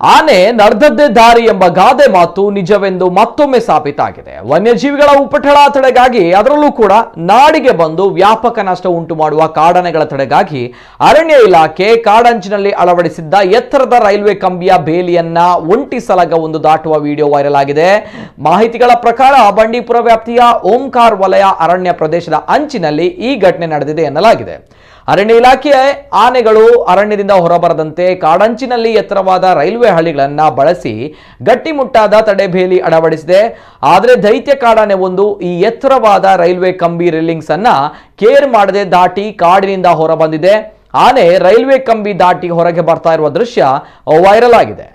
ಆನೆ ನಡೆದದ್ದೇ ದಾರಿ ಎಂಬ ಗಾದೆ ಮಾತು ನಿಜವೆಂದು ಮತ್ತೊಮ್ಮೆ ಸಾಬೀತಾಗಿದೆ. ವನ್ಯಜೀವಿಗಳ ಉಪಟಳ ತಡೆಗಾಗಿ ಅದರಲ್ಲೂ ಕೂಡ ನಾಡಿಗೆ ಬಂದು ವ್ಯಾಪಕ ನಷ್ಟ ಉಂಟು ಮಾಡುವ ಕಾಡಾನೆಗಳ ತಡೆಗಾಗಿ ಅರಣ್ಯ ಇಲಾಖೆ ಕಾಡಂಚಿನಲ್ಲಿ ಅಳವಡಿಸಿದ್ದ ಎತ್ತರದ ರೈಲ್ವೆ ಕಂಬಿಯ ಬೇಲಿಯನ್ನ ಒಂಟಿ ಸಲಗವೊಂದು ದಾಟುವ ವಿಡಿಯೋ ವೈರಲ್ ಆಗಿದೆ. ಮಾಹಿತಿಗಳ ಪ್ರಕಾರ ಬಂಡೀಪುರ ವ್ಯಾಪ್ತಿಯ ಓಂಕಾರ್ ವಲಯ ಅರಣ್ಯ ಪ್ರದೇಶದ ಅಂಚಿನಲ್ಲಿ ಈ ಘಟನೆ ನಡೆದಿದೆ ಎನ್ನಲಾಗಿದೆ. ಅರಣ್ಯ ಇಲಾಖೆ ಆನೆಗಳು ಅರಣ್ಯದಿಂದ ಹೊರಬರದಂತೆ ಕಾಡಂಚಿನಲ್ಲಿ ಎತ್ತರವಾದ ರೈಲ್ವೆ ಹಳಿಗಳನ್ನು ಬಳಸಿ ಗಟ್ಟಿಮುಟ್ಟಾದ ತಡೆಬೇಲಿ ಅಳವಡಿಸಿದೆ. ಆದರೆ ದೈತ್ಯ ಕಾಡಾನೆ ಒಂದು ಈ ಎತ್ತರವಾದ ರೈಲ್ವೆ ಕಂಬಿ ರೇಲಿಂಗ್ಸ್ ಅನ್ನ ಕೇರ್ ಮಾಡದೆ ದಾಟಿ ಕಾಡಿನಿಂದ ಹೊರಬಂದಿದೆ. ಆನೆ ರೈಲ್ವೆ ಕಂಬಿ ದಾಟಿ ಹೊರಗೆ ಬರ್ತಾ ಇರುವ ದೃಶ್ಯ ವೈರಲ್ ಆಗಿದೆ.